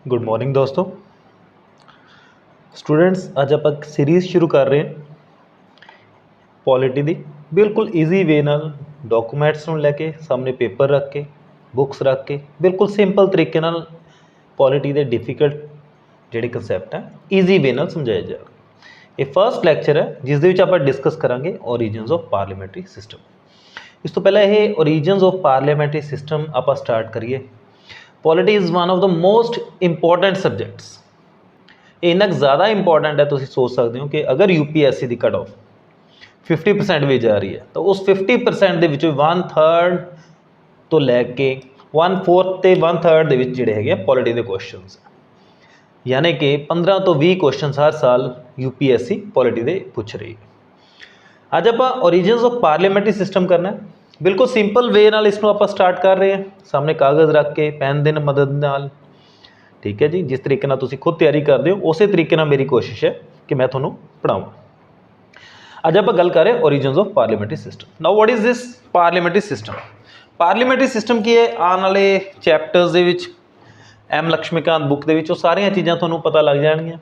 Good morning दोस्तों। Students अज आप series शुरू कर रहे हैं पॉलिटी की। बिल्कुल ईजी वे नाल डॉकूमेंट्स नूं लैके सामने पेपर रख के बुक्स रख के बिल्कुल सिंपल तरीके नाल पॉलिटी के डिफिकल्ट जिहड़े कंसैप्ट हैं ईजी वे नाल समझाया जाएगा। ये फर्स्ट लैक्चर है जिस दे विच आपां डिस्कस करांगे ओरीजिनस ऑफ पार्लीमेंटरी सिस्टम। इस तो पहले ये ओरीजिनस ऑफ पार्लीमेंटरी सिस्टम आपां स्टार्ट करिए। Polity is one of the most important subjects. इन्ना ज़्यादा इंपॉर्टेंट है, तुम सोच सकते हो कि अगर यूपीएससी की कट ऑफ 50% भी जा रही है तो उस 50% के 1/3 तो लैके 1/4 तो 1/3 के जोड़े है पॉलिटी के क्वेश्चन, यानी कि 15 तो 20 क्वेश्चन हर साल यूपीएससी पॉलिटी के पूछ रही है। अज आप ओरीजिनस ऑफ पार्लीमेंटरी सिस्टम करना है। बिल्कुल सिंपल वे नाल इसनों आप स्टार्ट कर रहे हैं, सामने कागज़ रख के पैन की मदद नाल। ठीक है जी, जिस तरीके नाल तुसीं खुद तैयारी करते हो उस तरीके नाल मेरी कोशिश है कि मैं थोनों पढ़ावां। अज आप गल कर रहे हैं origins of parliamentary system. Now what is this parliamentary system? Parliamentary system की है आने वाले चैप्टर्स दे विच एम लक्ष्मीकांत बुक दे विच सारियां चीज़ां थोनों पता लग जाएगियां।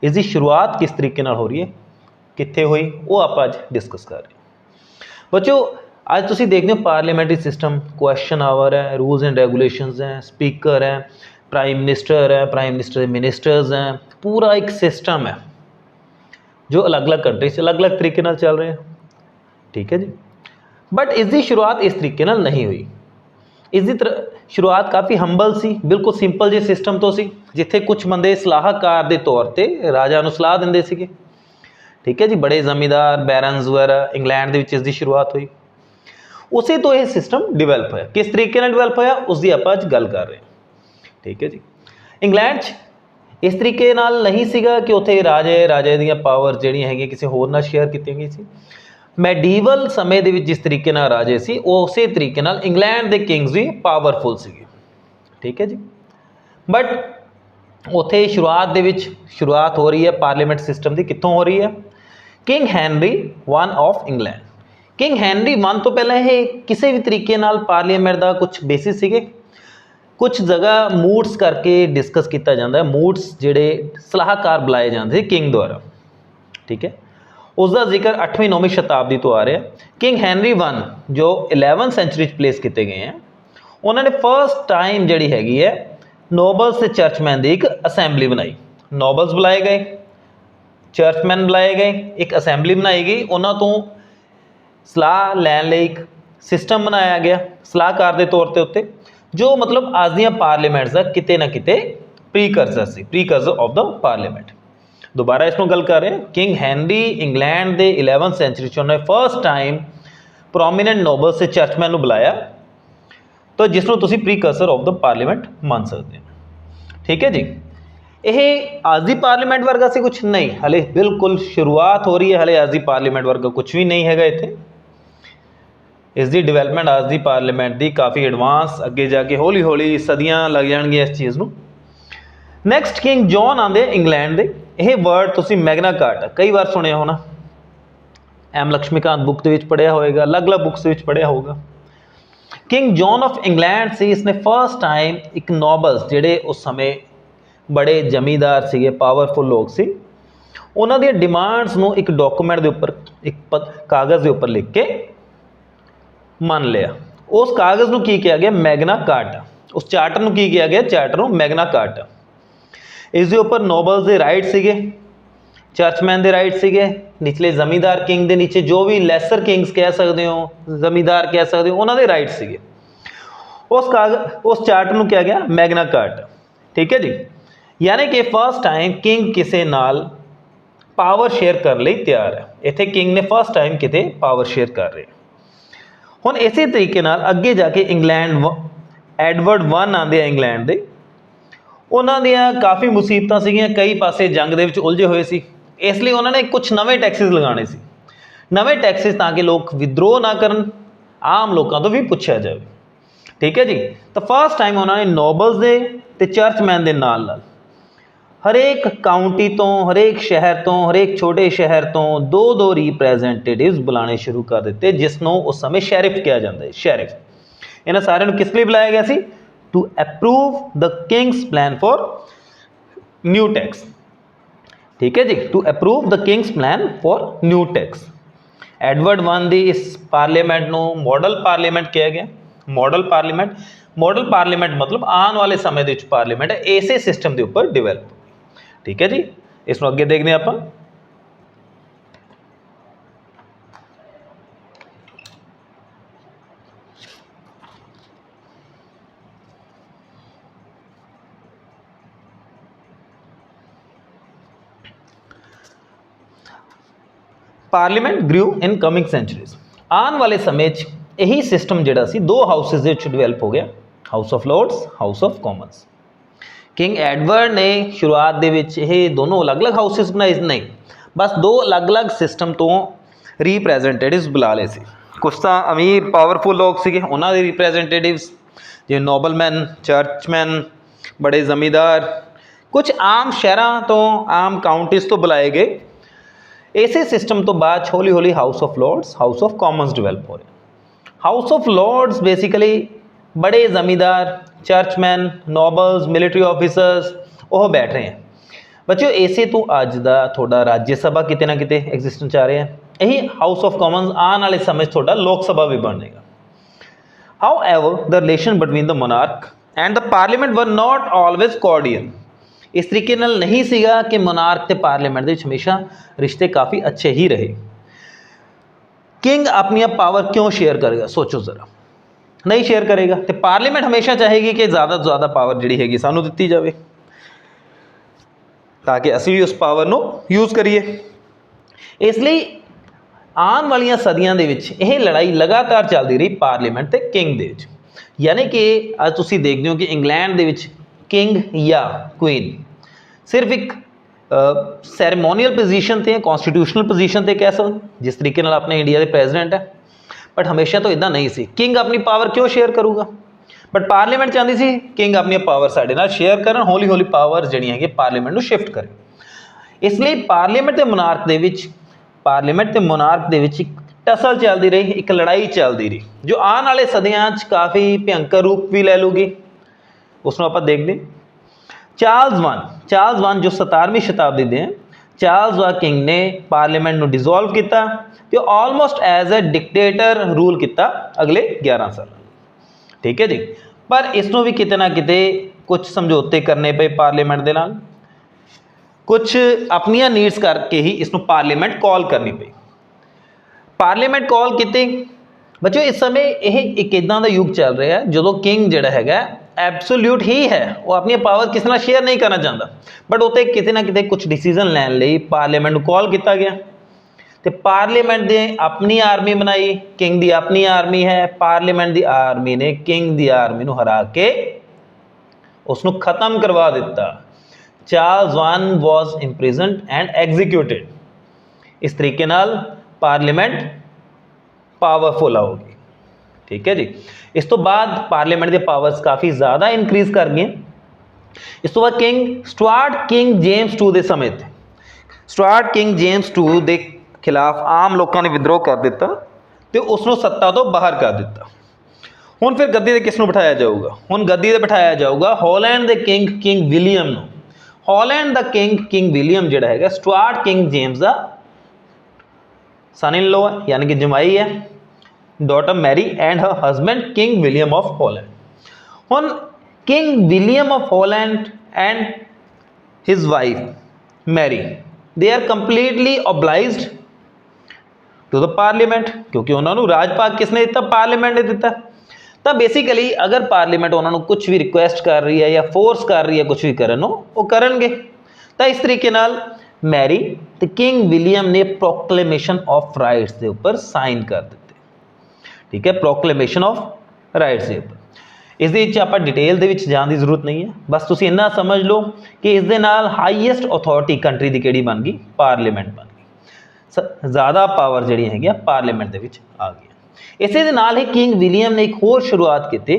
इसकी शुरुआत किस तरीके नाल हो रही है, कित्थे हुई, वो आप अज डिस्कस कर रहे हैं। बच्चों अज तुसीं देखते हो पार्लीमेंटरी सिस्टम, क्वेश्चन आवर है, रूल्स एंड रेगूलेशंस हैं, स्पीकर है, प्राइम मिनिस्टर है, प्राइम मिनिस्टर के मिनिस्टर्स हैं, पूरा एक सिस्टम है जो अलग अलग कंट्री से अलग अलग तरीके नाल चल रहे हैं। ठीक है जी, बट इसकी शुरुआत इस तरीके नाल नहीं हुई। इसकी शुरुआत काफ़ी हंबल सी, बिल्कुल सिंपल जे सिस्टम तो सी, जिथे कुछ बंदे सलाहकार के तौर पर राजा नूं सलाह दिंदे सीगे। ठीक है जी, बड़े जमींदार बैरन्स वगैरह इंग्लैंड के इसकी शुरुआत हुई। उसी तो यह सिस्टम डिवेलप होया, किस तरीके नाल डिवेलप होया उसकी आप अज गल कर रहे हैं। ठीक है जी, इंग्लैंड इस तरीके नाल नहीं सीगा कि उत्थे राजे दी पावर जिहड़ियां हैगियां किसी होर नाल शेयर कीतियां गई सी। मैडीवल समय दे विच जिस तरीके नाल राजे सी उस तरीके नाल इंग्लैंड के किंग्स भी पावरफुल सीगे। ठीक है जी, बट उत्थे शुरुआत हो रही है पार्लीमेंट सिस्टम की, कित्थों हो रही है? King Henry one of England. King Henry one तो पहले ये किसी भी तरीके नाल पार्लीमेंट का कुछ बेसिस सीगे, कुछ जगह मूड्स करके डिस्कस किया जाता है। मूड्स जिहड़े सलाहकार बुलाए जाते किंग द्वारा। ठीक है, उसका जिक्र 8वीं 9वीं शताब्दी तो आ रहा है। किंग हैनरी वन जो 11th सेंचुरी प्लेस किए गए हैं, उन्होंने फर्स्ट टाइम जिहड़ी हैगी है नोबल्स ते चर्चमैन की एक असैंबली बनाई। नोबल्स बुलाए गए, चर्चमैन बुलाए गए, एक असैंबली बनाई गई, उन्होंने तो सलाह लैन लई एक सिस्टम बनाया गया सलाहकार के तौर के उत्ते, जो मतलब अज दी पार्लीमेंट्स का किते ना किते प्रीकर्सर सी, प्रीकर्सर ऑफ द पार्लीमेंट। दोबारा इसनों गल कर रहे हैं, किंग हैनरी इंग्लैंड के 11th सेंचुरी उन्होंने फर्स्ट टाइम प्रोमीनेंट नोबल्स से चर्चमैन बुलाया, तो जिसनों तुसीं प्रीकर्सर ऑफ द पार्लीमेंट मान सकते हैं। ठीक है जी, यह आज की पार्लीमेंट वर्गा से कुछ नहीं, हले बिल्कुल शुरुआत हो रही है, हले आज की पार्लीमेंट वर्गा कुछ भी नहीं है इत्थे। इसकी डिवेलपमेंट आज की पार्लीमेंट की काफ़ी एडवांस, अगे जाके हौली हौली सदियां लग जाएगियां इस चीज़ को। नैक्सट किंग जॉन आते इंग्लैंड के। यह वर्ड तुसीं मैगना कार्टा कई बार सुनिया होना, एम लक्ष्मीकांत बुक के पढ़िया होएगा, अलग अलग बुक्स में पढ़िया होगा। किंग जॉन ऑफ इंग्लैंड से इसने फर्स्ट टाइम एक नोबल्स जिहड़े उस समय बड़े जमींदार सीगे, पावरफुल लोग सी, उन्हां दी डिमांड्स नूं एक डॉकूमेंट के उपर, एक कागज़ के उपर लिख के मान लिया। उस कागज़ नूं की किया गया? Magna carta. उस चार्टर नूं की किया गया? चार्टर नूं मैगना कार्टा। इस दे उपर नोबल्स के राइट सीगे, चर्चमैन के राइट सीगे, निचले जमींदार किंग के नीचे जो भी लैसर किंग्स कह सकते हो, जमींदार कह सकते हो, उन्होंने राइट सीगे। उस चार्टर नूं किया गया मैगना कार्टा। ठीक है जी, यानी कि फर्स्ट टाइम किंग किसी नाल पावर शेयर करने लई तैयार है। इत्थे किंग ने फर्स्ट टाइम किते पावर शेयर कर रहे। हुण इसी तरीके नाल अगे जाके इंग्लैंड एडवर्ड वन आते हैं इंग्लैंड के, उन्होंने काफ़ी मुसीबतां सीगियां, कई पासे जंग दे विच उलझे हुए सी, इसलिए उन्होंने कुछ नवे टैक्सिस लगाने सी। नवे टैक्सिस ताकि लोग विद्रोह ना करन, आम लोगों तो भी पूछा जाए। ठीक है जी, तो फर्स्ट टाइम उन्होंने नोबल्स दे ते चर्चमैन के नाल हरेक काउंटी तो, हरेक शहर तो, हरेक छोटे शहर तो 2-2 रिप्रैजेंटेटिव्स बुलाने शुरू कर दिते, जिसनों उस समय शैरिफ कहा जाता है। शैरिफ इन्होंने सारे किस लिए बुलाया गया सी? To approve the king's plan for new tax. ठीक है जी, to approve the king's plan for new tax. Edward one दी इस पार्लीमेंट ਨੂੰ मॉडल पार्लीमेंट किया गया। मॉडल पार्लीमेंट मतलब आने वाले समय ਦੇ ਵਿੱਚ पार्लीमेंट ਇਸੇ सिस्टम के उपर डिवेलप। ठीक है जी, इसमें अगे देखने आप parliament grew in coming centuries. आने वाले समय यही सिस्टम जोड़ा सी दो हाउसिस डिवेलप हो गया, House of Lords, House of Commons. King Edward ने शुरुआत के दोनों अलग अलग हाउसिस बनाए नहीं, बस दो अलग अलग सिस्टम तो रिप्रैजेंटेटिव्स बुला ले सी। कुछ तो अमीर पावरफुल लोग से उन्होंने रिप्रैजेंटेटिव्स जिवें नोबलमैन, चर्चमैन, बड़े जमींदार, कुछ आम शहरों तो आम काउंटीज़ तो बुलाए गए। इसे सिस्टम तो बाद हौली हौली House of Lords, House of Commons develop हो रहे। हाउस ऑफ लॉर्ड्स बेसिकली बड़े जमींदार, चर्चमैन, नोबल्स, मिलिटरी ऑफिसर्स वो बैठ रहे हैं। बच्चों इसे तो अज का थोड़ा राज्य सभा किते ना किते एग्जिस्टेंस आ रहे हैं। यही हाउस ऑफ कॉमन्स आने वाले समय थोड़ा लोक सभा भी बन जाएगा। How ever the relation between the monarch and the parliament were not always cordial. इस तरीके नाल नहीं सीगा कि मोनार्क ते पार्लीमेंट दे विच हमेशा रिश्ते काफ़ी अच्छे ही रहे। किंग अपनी पावर क्यों शेयर करेगा, सोचो ज़रा, नहीं शेयर करेगा। तो पार्लीमेंट हमेशा चाहेगी कि ज़्यादा तो ज़्यादा पावर जी हैगी सानू दिती जाए ताकि असी भी उस पावर को यूज़ करिए। इसलिए आने वाली सदियों के यह लड़ाई लगातार चलती रही पार्लीमेंट ते किंग दे विच। यानी कि अज तुसी देखते हो कि इंग्लैंड दे विच किंग या क्वीन सिर्फ एक सैरेमोनीअल पोजीशन ते कॉन्स्टिट्यूशनल पोजीशन ते कह सकते, जिस तरीके नाल अपने इंडिया के प्रेजिडेंट है। बट हमेशा तो इदा नहीं सी। किंग अपनी पावर क्यों शेयर करूगा, बट पार्लीमेंट चाहती सी किंग अपनी पावर साडे नाल शेयर करन, हौली हौली पावर जिहड़ियां है पार्लीमेंट को शिफ्ट करें। इसलिए पार्लीमेंट ते मोनार्क दे विच एक टसल चलती रही, एक लड़ाई चलती रही जो आने वाले सदियां काफ़ी भयंकर रूप भी ले लूगी। उसमें आप देखते चार्ल्स वन जो 17वीं शताब्दी के हैं, चार्ल्स वन किंग ने पार्लीमेंट को डिजोल्व किया तो almost as a dictator rule किया अगले 11 साल। ठीक है जी, पर इसनों भी किते ना किते कुछ समझौते करने पे पार्लीमेंट के नाल, कुछ अपनिया नीड्स करके ही इसनों पार्लीमेंट कॉल करनी पई। पार्लीमेंट कॉल किते बच्चों, इस समय यह एक इदा का युग चल रहा है जो किंग जिहड़ा हैगा एब्सोल्यूट ही है, वो अपनी पावर किसी नाल शेयर नहीं करना चाहता, बट उत्ते किते ना किते कुछ डिसीजन लैन लई पार्लीमेंट को कॉल किया गया। तो पार्लीमेंट ने अपनी आर्मी बनाई, किंग की अपनी आर्मी है। पार्लीमेंट की आर्मी ने किंग की आर्मी को हरा के उसनों खत्म करवा दिता। Charles one was imprisoned and executed. इस तरीके नाल पार्लीमेंट पावरफुल होगी। ठीक है जी, इस तो बाद पार्लीमेंट के पावर्स काफ़ी ज़्यादा इंक्रीज कर गए। इस तो बाद किंग जेम्स टू के समय किंग जेम्स टू के खिलाफ आम लोगों ने विद्रोह कर दिता तो उसनों सत्ता तो बाहर कर दिता। हुण फिर गद्दी ते किसनों बिठाया जाऊगा, हुण गद्दी ते बिठाया जाऊगा हॉलैंड के किंग विलियम नूं। हॉलैंड का किंग विलियम जिहड़ा हैगा स्टुअर्ट किंग जेम्स का सन इन लॉ है, यानी कि जमाई है, daughter Mary and her husband King William of Holland. हुण King William of Holland and his wife Mary they are completely obliged to the parliament, क्योंकि उन्होंने राजपाग किसने दिता, पार्लीमेंट ने दिता। तो बेसिकली अगर पार्लीमेंट उन्होंने कुछ भी रिक्वेस्ट कर रही है या फोर्स कर रही है कुछ भी करन वो करनगे। तो इस तरीके नाल मैरी तो किंग विलियम ने प्रोक्लेमेशन ऑफ राइट्स के उपर साइन कर दिते। ठीक है, प्रोक्लेमेशन ऑफ राइट्स के उपर। इस आप डिटेल के जाने की जरूरत नहीं है, बस तुम इन्ना समझ लो कि इस हाईएस्ट अथॉरिटी कंट्री की केड़ी बन गई, पार्लीमेंट बन गई। ज़्यादा पावर जी है पार्लीमेंट के आ गई। इसे दे नाल ही किंग विलियम ने एक होर शुरुआत की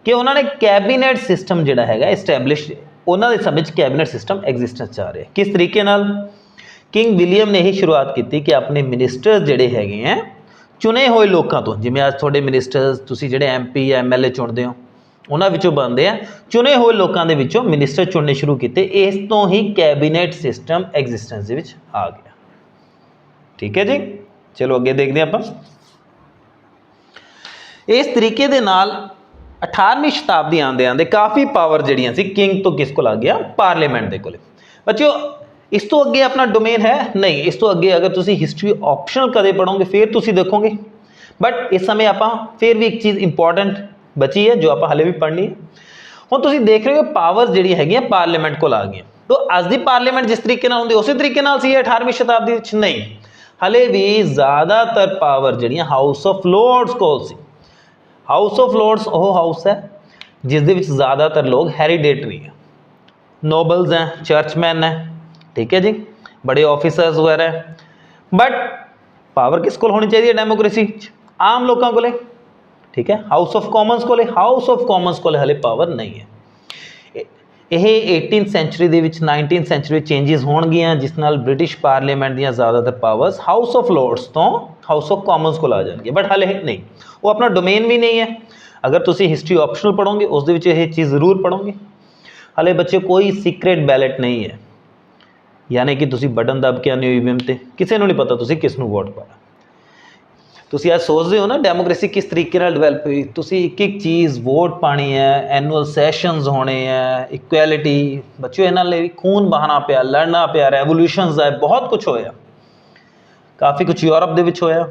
कि उन्होंने कैबीनेट सिस्टम जोड़ा है इस्टैबलिश, उन्होंने समय कैबीनेट सिस्टम एग्जिस्टेंस चा रहे। किस तरीके नाल किंग विलियम ने यही शुरुआत की कि अपने मिनिस्टर्स जोड़े हैं चुने हुए लोगों तो, जिमें आज थोड़े मिनिस्टर्स तुसी जिहड़े MP या MLA चुनते हो ਉਹਨਾਂ ਵਿੱਚੋਂ ਬਣਦੇ ਆ, ਚੁਣੇ ਹੋਏ ਲੋਕਾਂ ਦੇ ਵਿੱਚੋਂ ਮਿਨਿਸਟਰ ਚੁਣਨੇ ਸ਼ੁਰੂ ਕੀਤੇ। ਇਸ ਤੋਂ ਹੀ ਕੈਬਨਿਟ ਸਿਸਟਮ ਐਗਜ਼ਿਸਟੈਂਸ ਦੇ ਵਿੱਚ ਆ ਗਿਆ। ਠੀਕ ਹੈ ਜੀ, ਚਲੋ ਅੱਗੇ ਦੇਖਦੇ ਹਾਂ ਆਪਾਂ। ਇਸ ਤਰੀਕੇ ਦੇ ਨਾਲ 18ਵੀਂ ਸ਼ਤਾਬਦੀ ਆਉਂਦੇ ਆਉਂਦੇ ਕਾਫੀ ਪਾਵਰ ਜਿਹੜੀਆਂ ਸੀ ਕਿੰਗ ਤੋਂ ਕਿਸ ਕੋਲ ਆ ਗਿਆ, ਪਾਰਲੀਮੈਂਟ ਦੇ ਕੋਲ। ਬੱਚਿਓ ਇਸ ਤੋਂ ਅੱਗੇ ਆਪਣਾ ਡੋਮੇਨ ਹੈ ਨਹੀਂ, ਇਸ ਤੋਂ ਅੱਗੇ ਅਗਰ ਤੁਸੀਂ ਹਿਸਟਰੀ ਆਪਸ਼ਨਲ ਕਦੇ ਪੜ੍ਹੋਗੇ ਫਿਰ ਤੁਸੀਂ ਦੇਖੋਗੇ, ਬਟ ਇਸ ਸਮੇਂ ਆਪਾਂ ਫਿਰ ਵੀ ਇੱਕ ਚੀਜ਼ ਇੰਪੋਰਟੈਂਟ ਬਚੀ ਹੈ ਜੋ ਆਪਾਂ ਹਲੇ ਵੀ ਪੜ੍ਹਨੀ ਹੈ। ਹੁਣ ਤੁਸੀਂ ਦੇਖ ਰਹੇ ਹੋ ਪਾਵਰ ਜਿਹੜੀਆਂ ਹੈਗੀਆਂ ਪਾਰਲੀਮੈਂਟ ਕੋਲ ਆ ਗਈਆਂ। ਤਾਂ ਅੱਜ ਦੀ ਪਾਰਲੀਮੈਂਟ ਜਿਸ ਤਰੀਕੇ ਨਾਲ ਹੁੰਦੀ ਉਸੇ ਤਰੀਕੇ ਨਾਲ ਸੀ 18ਵੀਂ ਸ਼ਤਾਬਦੀ ਵਿੱਚ ਨਹੀਂ, ਹਲੇ ਵੀ ਜ਼ਿਆਦਾਤਰ ਪਾਵਰ ਜਿਹੜੀਆਂ ਹਾਊਸ ਆਫ ਲੋਰਡਸ ਕੋਲ ਸੀ। ਹਾਊਸ ਆਫ ਲੋਰਡਸ ਉਹ ਹਾਊਸ ਹੈ ਜਿਸ ਦੇ ਵਿੱਚ ਜ਼ਿਆਦਾਤਰ ਲੋਕ ਹੈਰੀਡੇਟਰੀ ਹੈ, ਨੋਬਲਸ ਹੈ, ਚਰਚਮੈਨ ਹੈ, ਠੀਕ ਹੈ ਜੀ, ਬੜੇ ਆਫਿਸਰਸ ਵਗੈਰਾ ਹੈ। ਬਟ ਪਾਵਰ ਕਿਸ ਕੋਲ ਹੋਣੀ ਚਾਹੀਦੀ ਹੈ ਡੈਮੋਕ੍ਰੇਸੀ 'ਚ, ਆਮ ਲੋਕਾਂ ਕੋਲੇ, ਠੀਕ ਹੈ। ਹਾਊਸ ਆਫ ਕਾਮਨਸ ਕੋਲੇ, ਹਾਊਸ ਆਫ ਕਾਮਨਸ ਕੋਲੇ ਹਲੇ ਪਾਵਰ ਨਹੀਂ ਹੈ। ਇਹ 18th ਸੈਂਚੁਰੀ ਦੇ ਵਿੱਚ 19th ਸੈਂਚੁਰੀ ਵਿੱਚ ਚੇਂਜਿਸ ਹੋਣਗੀਆਂ ਜਿਸ ਨਾਲ ਬ੍ਰਿਟਿਸ਼ ਪਾਰਲੀਮੈਂਟ ਦੀਆਂ ਜ਼ਿਆਦਾਤਰ ਪਾਵਰਸ ਹਾਊਸ ਆਫ ਲੋਰਡਸ ਤੋਂ ਹਾਊਸ ਆਫ ਕਾਮਨਸ ਕੋਲ ਆ ਜਾਣਗੀਆਂ, ਬਟ ਹਲੇ ਨਹੀਂ, ਉਹ ਆਪਣਾ ਡੋਮੇਨ ਵੀ ਨਹੀਂ ਹੈ। ਅਗਰ ਤੁਸੀਂ ਹਿਸਟਰੀ ਆਪਸ਼ਨਲ ਪੜ੍ਹੋਗੇ ਉਸ ਦੇ ਵਿੱਚ ਇਹ ਚੀਜ਼ ਜ਼ਰੂਰ ਪੜ੍ਹੋਗੇ। ਹਲੇ ਬੱਚੇ ਕੋਈ ਸੀਕ੍ਰੇਟ ਬੈਲਟ ਨਹੀਂ ਹੈ, ਯਾਨੀ ਕਿ ਤੁਸੀਂ ਬਟਨ ਦੱਬ ਕੇ ਆਉਂਦੇ ਹੋ ਈਵੀਐਮ 'ਤੇ, ਕਿਸੇ ਨੂੰ ਨਹੀਂ ਪਤਾ ਤੁਸੀਂ ਕਿਸ ਨੂੰ ਵੋਟ ਪਾਣਾ। ਤੁਸੀਂ ਅੱਜ ਸੋਚਦੇ ਹੋ ਨਾ ਡੈਮੋਕ੍ਰੇਸੀ ਕਿਸ ਤਰੀਕੇ ਨਾਲ ਡਿਵੈਲਪ ਹੋਈ, ਤੁਸੀਂ ਇੱਕ ਇੱਕ ਚੀਜ਼ ਵੋਟ ਪਾਣੀ ਹੈ, ਐਨੂਅਲ ਸੈਸ਼ਨਸ ਹੋਣੇ ਹੈ, ਇਕੁਐਲਿਟੀ, ਬੱਚਿਓ ਇਹਨਾਂ ਲਈ ਖੂਨ ਬਹਾਨਾ ਪਿਆ, ਲੜਨਾ ਪਿਆ, ਰੈਵੋਲੂਸ਼ਨਸ ਆਏ, ਬਹੁਤ ਕੁਛ ਹੋਇਆ, ਕਾਫੀ ਕੁਛ ਯੂਰਪ ਦੇ ਵਿੱਚ ਹੋਇਆ।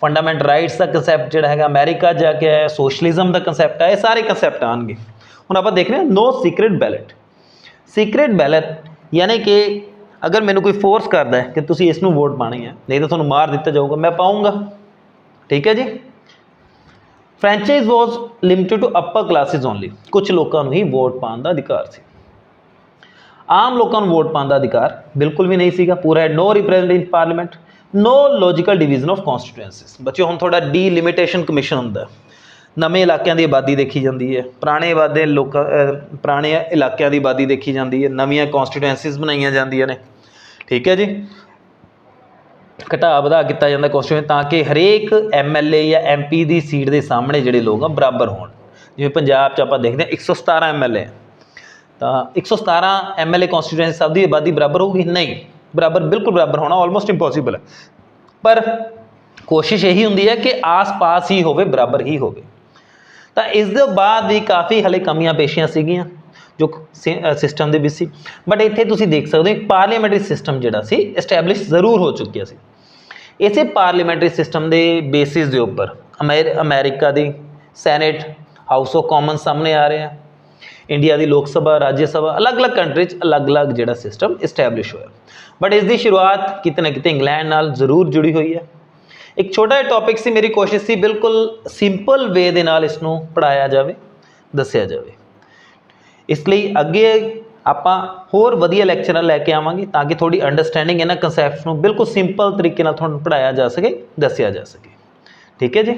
ਫੰਡਾਮੈਂਟ ਰਾਈਟਸ ਦਾ ਕੰਸੈਪਟ ਜਿਹੜਾ ਹੈਗਾ ਅਮਰੀਕਾ ਜਾ ਕੇ ਆਇਆ, ਸੋਸ਼ਲਿਜ਼ਮ ਦਾ ਕੰਸੈਪਟ ਆਇਆ, ਇਹ ਸਾਰੇ ਕੰਸੈਪਟ ਆਉਣਗੇ। ਹੁਣ ਆਪਾਂ ਦੇਖ ਰਹੇ ਹਾਂ ਨੋ ਸੀਕ੍ਰੇਟ ਬੈਲਟ। ਸੀਕ੍ਰੇਟ ਬੈਲਟ ਯਾਨੀ ਕਿ ਅਗਰ ਮੈਨੂੰ ਕੋਈ ਫੋਰਸ ਕਰਦਾ ਹੈ ਕਿ ਤੁਸੀਂ ਇਸ ਨੂੰ ਵੋਟ ਪਾਣੀ ਹੈ, ਨਹੀਂ ਤਾਂ ਤੁਹਾਨੂੰ ਮਾਰ ਦਿੱਤਾ ਜਾਊਗਾ, ਮੈਂ ਪਾਊਂਗਾ, ਠੀਕ ਹੈ ਜੀ। Franchise was limited to upper classes only, ਕੁਝ ਲੋਕਾਂ ਨੂੰ ਹੀ ਵੋਟ ਪਾਉਣ ਦਾ ਅਧਿਕਾਰ ਸੀ, ਆਮ ਲੋਕਾਂ ਨੂੰ ਵੋਟ ਪਾਉਣ ਦਾ ਅਧਿਕਾਰ ਬਿਲਕੁਲ ਵੀ ਨਹੀਂ ਸੀਗਾ। ਪੂਰਾ no representative in parliament, no logical division of constituencies. ਬੱਚਿਓ ਹੁਣ ਤੁਹਾਡਾ ਡੀਲਿਮਿਟੇਸ਼ਨ ਕਮਿਸ਼ਨ ਹੁੰਦਾ, ਨਵੇਂ ਇਲਾਕਿਆਂ ਦੀ ਆਬਾਦੀ ਦੇਖੀ ਜਾਂਦੀ ਹੈ, ਪੁਰਾਣੇ ਪੁਰਾਣੇ ਇਲਾਕਿਆਂ ਦੀ ਆਬਾਦੀ ਦੇਖੀ ਜਾਂਦੀ ਹੈ, ਨਵੀਆਂ ਕੌਂਸਟੀਟੂਐਂਸੀਜ਼ ਬਣਾਈਆਂ ਜਾਂਦੀਆਂ ਨੇ, ਠੀਕ ਹੈ ਜੀ। ਘਟਾ ਵਧਾ ਕੀਤਾ ਜਾਂਦਾ ਕੌਂਸਟੀਟਿਊਸ਼ਨ ਤਾਂ ਕਿ ਹਰੇਕ MLA ਜਾਂ MP ਦੀ ਸੀਟ ਦੇ ਸਾਹਮਣੇ ਜਿਹੜੇ ਲੋਕ ਆ ਬਰਾਬਰ ਹੋਣ। ਜਿਵੇਂ ਪੰਜਾਬ 'ਚ ਆਪਾਂ ਦੇਖਦੇ ਹਾਂ 117 MLA, ਤਾਂ 117 MLA ਕੌਂਸਟੀਟਿਊਐਂਸੀ ਸਭ ਦੀ ਆਬਾਦੀ ਬਰਾਬਰ ਹੋਊਗੀ? ਨਹੀਂ, ਬਰਾਬਰ ਬਿਲਕੁਲ ਬਰਾਬਰ ਹੋਣਾ ਆਲਮੋਸਟ ਇੰਪੋਸੀਬਲ ਹੈ। ਪਰ ਕੋਸ਼ਿਸ਼ ਇਹੀ ਹੁੰਦੀ ਹੈ ਕਿ ਆਸ-ਪਾਸ ਹੀ ਹੋਵੇ, ਬਰਾਬਰ ਹੀ ਹੋਵੇ। ਤਾਂ ਇਸ ਦੇ ਬਾਅਦ ਵੀ ਕਾਫੀ ਹਲੇ ਕਮੀਆਂ ਪੇਸ਼ੀਆਂ ਸੀਗੀਆਂ ਜੋ ਸਿਸਟਮ ਦੇ ਵਿੱਚ ਸੀ, ਬਟ ਇੱਥੇ ਤੁਸੀਂ ਦੇਖ ਸਕਦੇ ਹੋ ਪਾਰਲੀਮੈਂਟਰੀ ਸਿਸਟਮ ਜਿਹੜਾ ਸੀ ਐਸਟੈਬਲਿਸ਼ ਜ਼ਰੂਰ ਹੋ ਚੁੱਕਿਆ ਸੀ। ਇਸੇ ਪਾਰਲੀਮੈਂਟਰੀ ਸਿਸਟਮ ਦੇ ਬੇਸਿਸ ਦੇ ਉੱਪਰ America the senate, house of common ਸਾਹਮਣੇ ਆ ਰਹੇ ਆ, ਇੰਡੀਆ ਦੀ ਲੋਕ ਸਭਾ, ਰਾਜ ਸਭਾ, ਅਲੱਗ-ਅਲੱਗ ਕੰਟਰੀ 'ਚ ਅਲੱਗ-ਅਲੱਗ ਜਿਹੜਾ ਸਿਸਟਮ ਇਸਟੈਬਲਿਸ਼ ਹੋਇਆ। ਬਟ ਇਸ ਦੀ ਸ਼ੁਰੂਆਤ ਕਿਤੇ ਨਾ ਕਿਤੇ ਇੰਗਲੈਂਡ ਨਾਲ ਜ਼ਰੂਰ ਜੁੜੀ ਹੋਈ ਹੈ। ਇੱਕ ਛੋਟਾ ਜਿਹਾ ਟੌਪਿਕ ਸੀ, ਮੇਰੀ ਕੋਸ਼ਿਸ਼ ਸੀ ਬਿਲਕੁਲ ਸਿੰਪਲ ਵੇ ਦੇ ਨਾਲ ਇਸ ਨੂੰ ਪੜ੍ਹਾਇਆ ਜਾਵੇ, ਦੱਸਿਆ ਜਾਵੇ। ਇਸ ਲਈ ਅੱਗੇ ਆਪਾਂ ਹੋਰ ਵਧੀਆ ਲੈਕਚਰਾਂ ਲੈ ਕੇ ਆਵਾਂਗੇ ਤਾਂ ਕਿ ਤੁਹਾਡੀ ਅੰਡਰਸਟੈਂਡਿੰਗ ਇਹਨਾਂ ਕਨਸੈਪਟਸ ਨੂੰ ਬਿਲਕੁਲ ਸਿੰਪਲ ਤਰੀਕੇ ਨਾਲ ਤੁਹਾਨੂੰ ਪੜ੍ਹਾਇਆ ਜਾ ਸਕੇ, ਦੱਸਿਆ ਜਾ ਸਕੇ, ਠੀਕ ਹੈ ਜੀ।